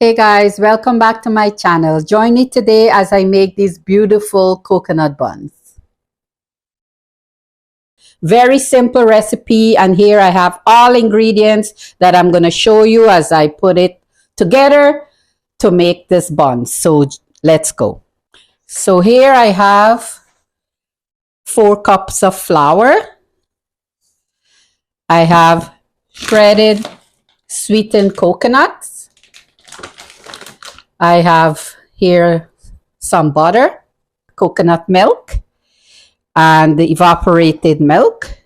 Hey guys, welcome back to my channel. Join me today as I make these beautiful coconut buns. Very simple recipe, and here I have all ingredients that I'm going to show you as I put it together to make this bun. So let's go. So here I have 4 cups of flour. I have shredded sweetened coconuts. I have here some butter, coconut milk, and the evaporated milk.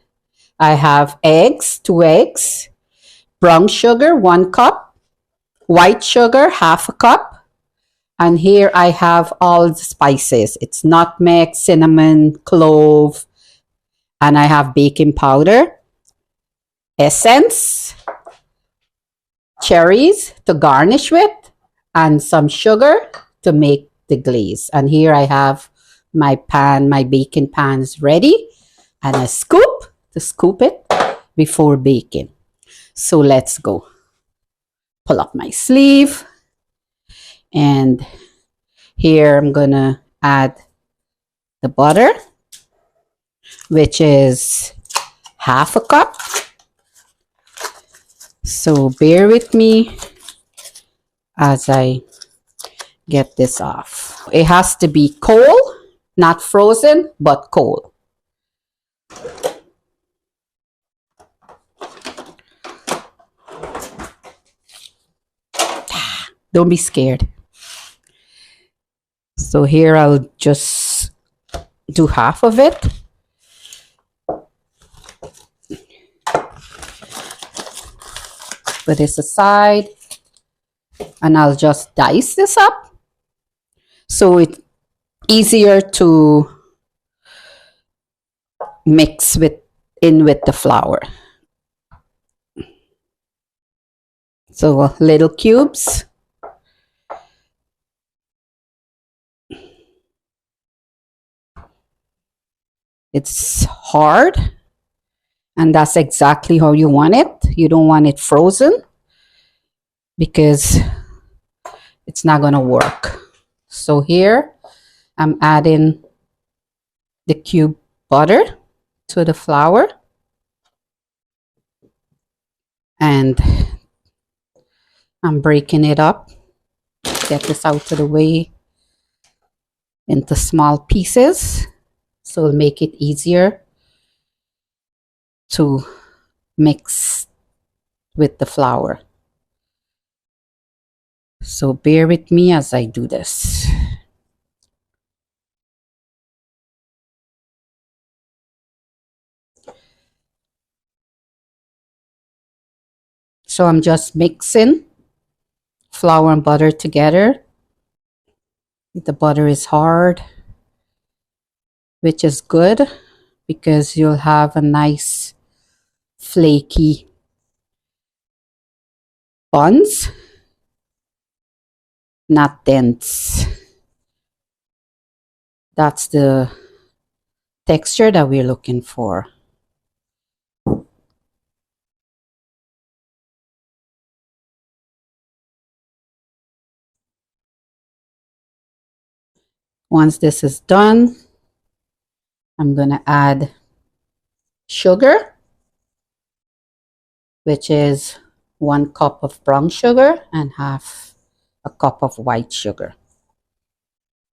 I have eggs, 2 eggs, brown sugar, 1 cup, white sugar, half a cup, and here I have all the spices. It's nutmeg, cinnamon, clove, and I have baking powder, essence, cherries to garnish with, and some sugar to make the glaze. And here I have my pan, my baking pan is ready, and a scoop to scoop it before baking. So let's go. Pull up my sleeve, and here I'm gonna add the butter, which is half a cup. So bear with me as I get this off. It has to be cold, not frozen, but cold. Don't be scared. So here I'll just do half of it. Put this aside, and I'll just dice this up so it's easier to mix in with the flour. So little cubes. It's hard, and that's exactly how you want it. You don't want it frozen because it's not going to work. So here I'm adding the cube butter to the flour, and I'm breaking it up. Get this out of the way into small pieces so it'll make it easier to mix with the flour. So bear with me as I do this. So I'm just mixing flour and butter together. The butter is hard, which is good because you'll have a nice flaky buns, not dense. That's the texture that we're looking for. Once this is done, I'm going to add sugar, which is 1 cup of brown sugar and half a cup of white sugar.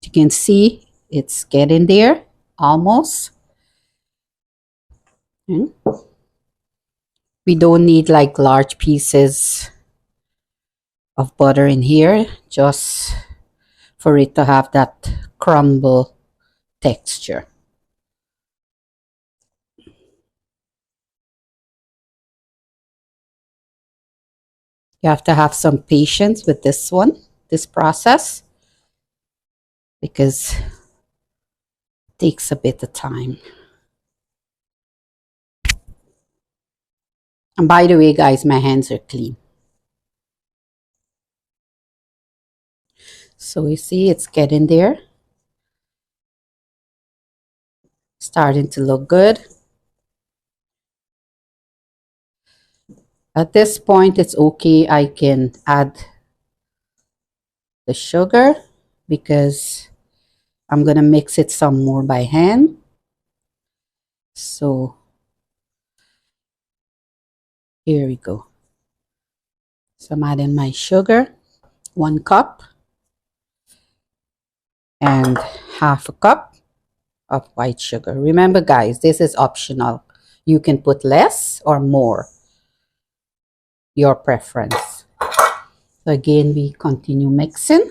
You can see it's getting there almost. We don't need like large pieces of butter in here, just for it to have that crumble texture. You have to have some patience with this process, because it takes a bit of time. And by the way, guys, my hands are clean. So you see it's getting there. Starting to look good. At this point, it's okay. I can add the sugar because I'm gonna mix it some more by hand. So here we go. So I'm adding my sugar, 1 cup, and half a cup of white sugar. Remember guys, this is optional. You can put less or more, your preference. So again, we continue mixing.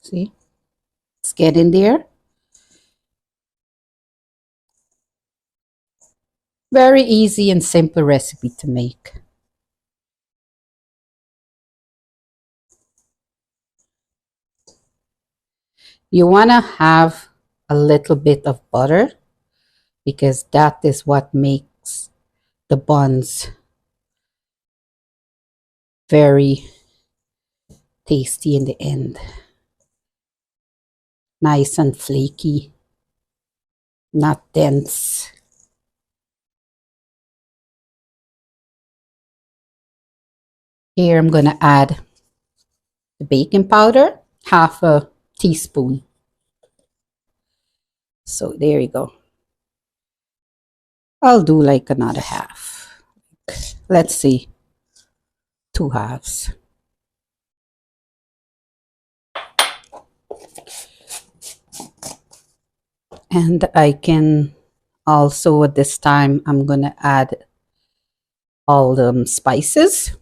See, it's getting there. Very easy and simple recipe to make. You want to have a little bit of butter because that is what makes the buns very tasty in the end. Nice and flaky, not dense. Here I'm going to add the baking powder, half a teaspoon. So there you go. I'll do like another half. Let's see, 2 halves. And I can also at this time, I'm going to add all the spices,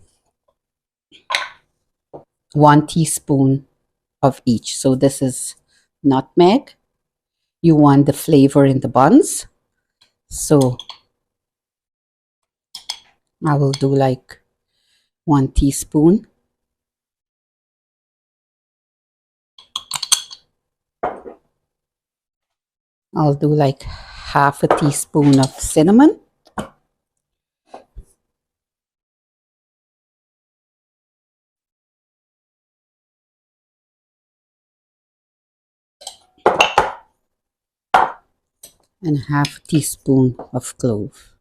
1 teaspoon of each. So this is nutmeg. You want the flavor in the buns. So I will do like 1 teaspoon. I'll do like half a teaspoon of cinnamon. And half a teaspoon of clove.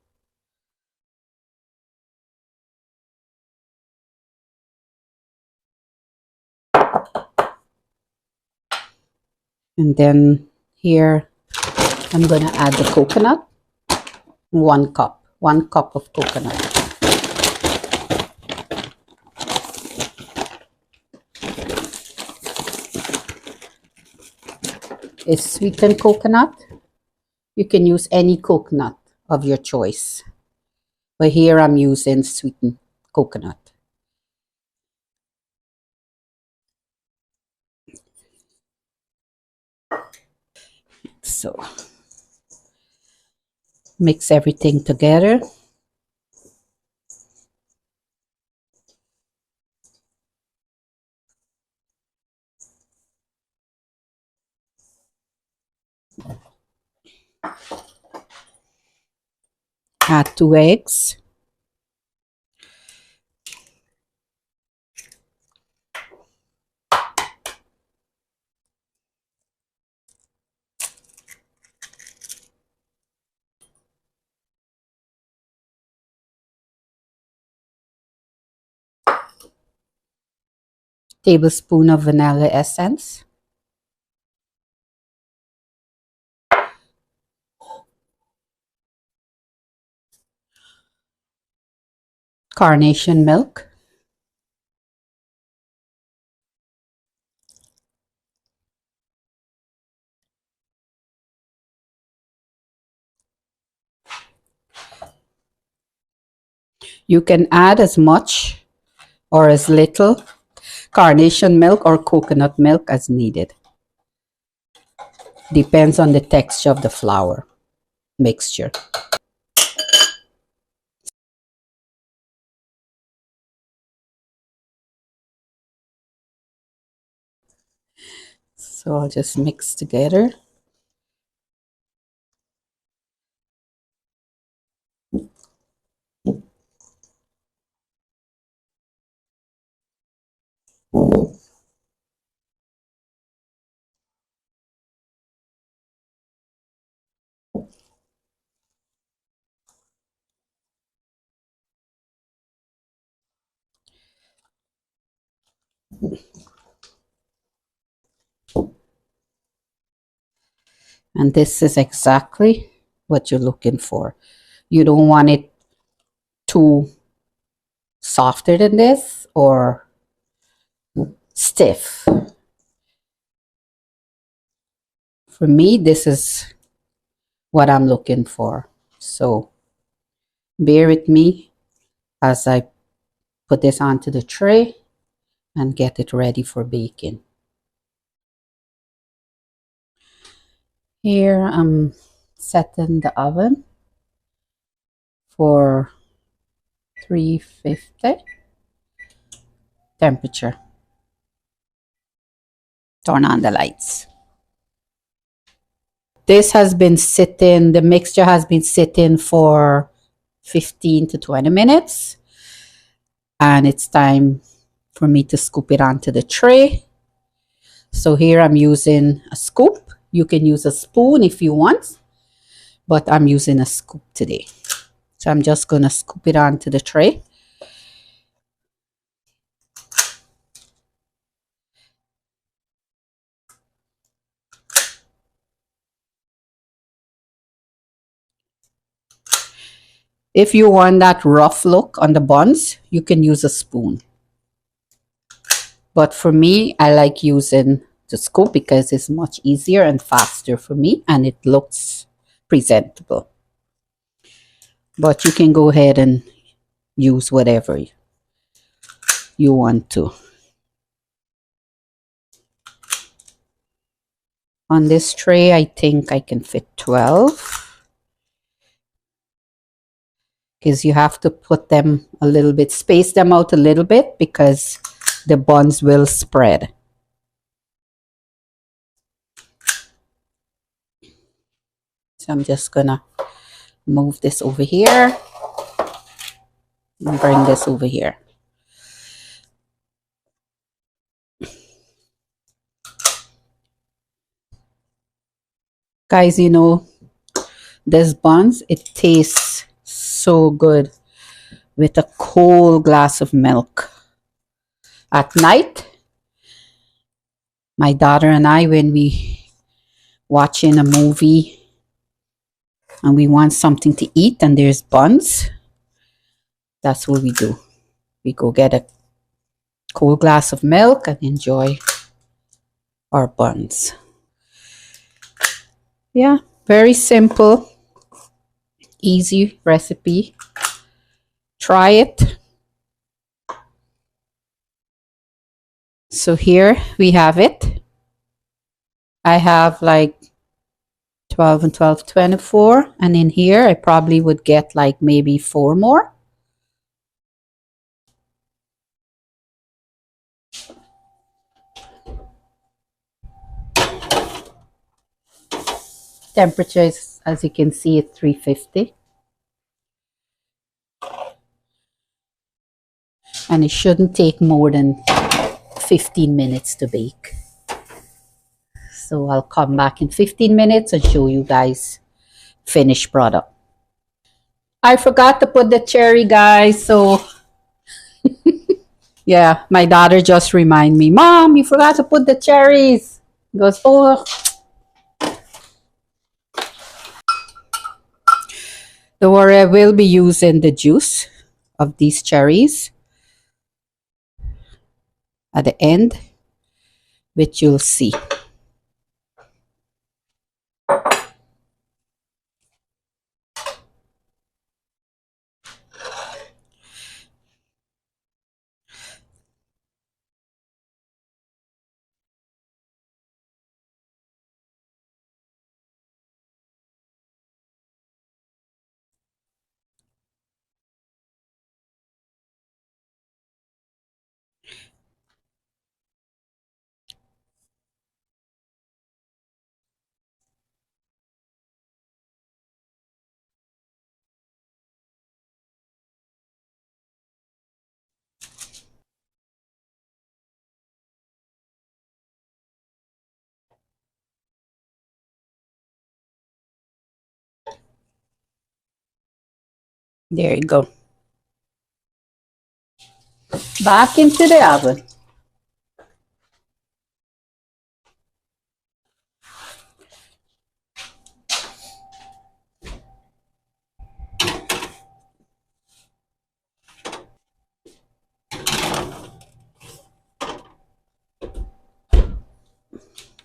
And then here I'm going to add the coconut. 1 cup. 1 cup of coconut. It's sweetened coconut. You can use any coconut of your choice. But here I'm using sweetened coconut. So mix everything together. Add 2 eggs. Tablespoon of vanilla essence. Carnation milk. You can add as much or as little carnation milk or coconut milk as needed. Depends on the texture of the flour mixture. So I'll just mix together. And this is exactly what you're looking for. You don't want it too softer than this or stiff. For me, this is what I'm looking for. So bear with me as I put this onto the tray and get it ready for baking. Here I'm setting the oven for 350 temperature. Turn on the lights. This has been sitting, the mixture has been sitting for 15 to 20 minutes. And it's time for me to scoop it onto the tray. So here I'm using a scoop. You can use a spoon if you want, but I'm using a scoop today. So I'm just going to scoop it onto the tray. If you want that rough look on the buns, you can use a spoon. But for me, I like using the scoop because it's much easier and faster for me and it looks presentable. But you can go ahead and use whatever you want to. On this tray, I think I can fit 12. Because you have to put them a little bit, space them out a little bit because the buns will spread. So I'm just gonna move this over here and bring this over here. Guys, you know, this buns, it tastes so good with a cold glass of milk. At night, my daughter and I, when we watching a movie and we want something to eat and there's buns, that's what we do. We go get a cold glass of milk and enjoy our buns. Yeah, very simple, easy recipe. Try it. So here we have it. I have like 12 and 12, 24. And in here, I probably would get like maybe 4 more. Temperature is, as you can see, at 350. And it shouldn't take more than 15 minutes to bake. So I'll come back in 15 minutes and show you guys finished product. I forgot to put the cherry, guys, so yeah, my daughter just remind me, Mom, you forgot to put the cherries. He goes, oh. Don't worry, I will be using the juice of these cherries at the end, which you'll see. There you go. Back into the oven.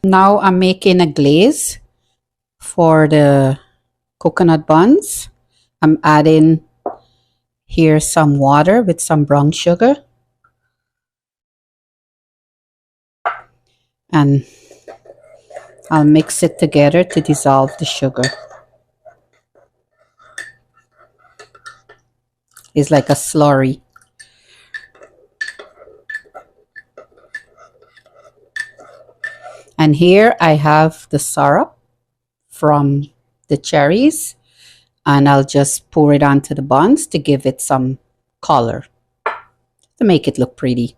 Now I'm making a glaze for the coconut buns. I'm adding here some water with some brown sugar. And I'll mix it together to dissolve the sugar. It's like a slurry. And here I have the syrup from the cherries, and I'll just pour it onto the buns to give it some color, to make it look pretty.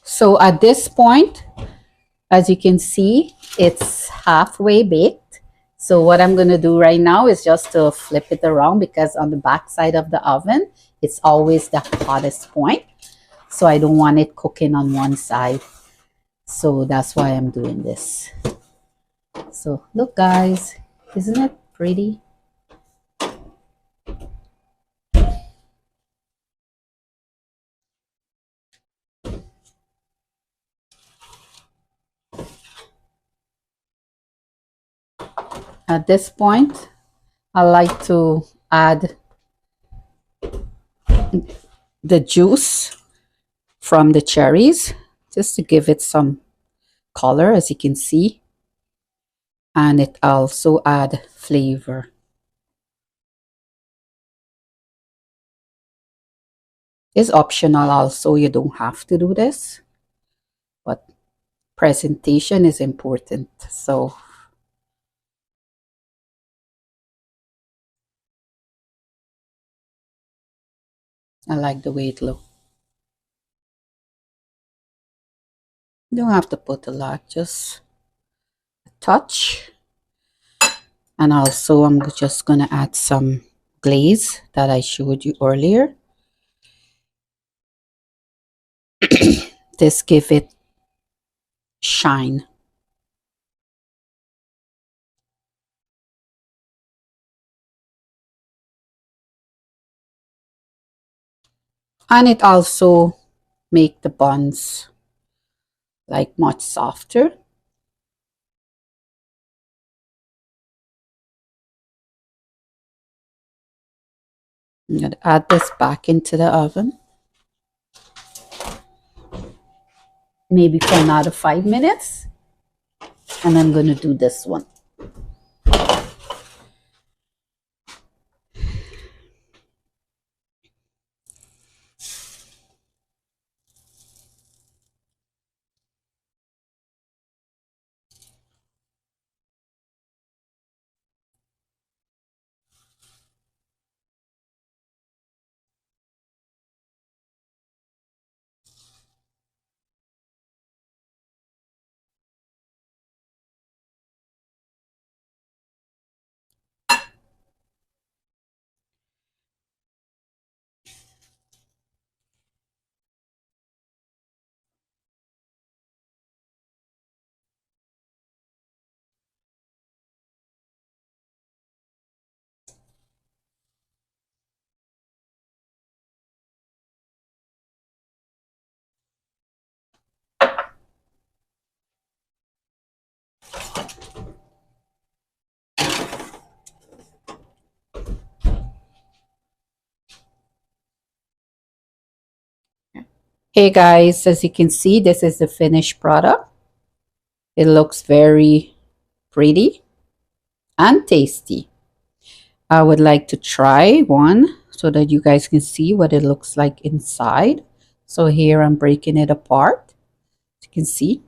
So at this point, as you can see, it's halfway baked. So what I'm going to do right now is just to flip it around, because on the back side of the oven, it's always the hottest point. So I don't want it cooking on one side. So that's why I'm doing this. So look, guys, isn't it pretty? At this point, I like to add the juice from the cherries just to give it some color, as you can see, and it also add flavor. It's optional also, you don't have to do this, but presentation is important. So I like the way it looks. You don't have to put a lot, just a touch. And also I'm just gonna add some glaze that I showed you earlier. This give it shine. And it also make the buns like much softer. I'm going to add this back into the oven, maybe for another 5 minutes, and I'm going to do this one. Hey guys, as you can see, this is the finished product. It looks very pretty and tasty. I would like to try one so that you guys can see what it looks like inside. So here I'm breaking it apart. As you can see,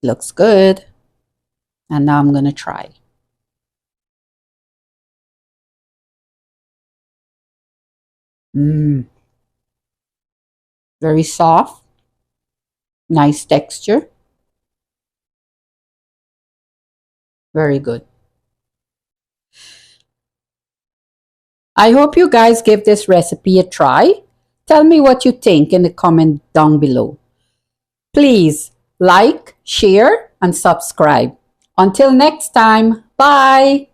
it looks good. And now I'm going to try. Very soft, nice texture. Very good. I hope you guys give this recipe a try. Tell me what you think in the comment down below. Please like, share, and subscribe. Until next time, bye!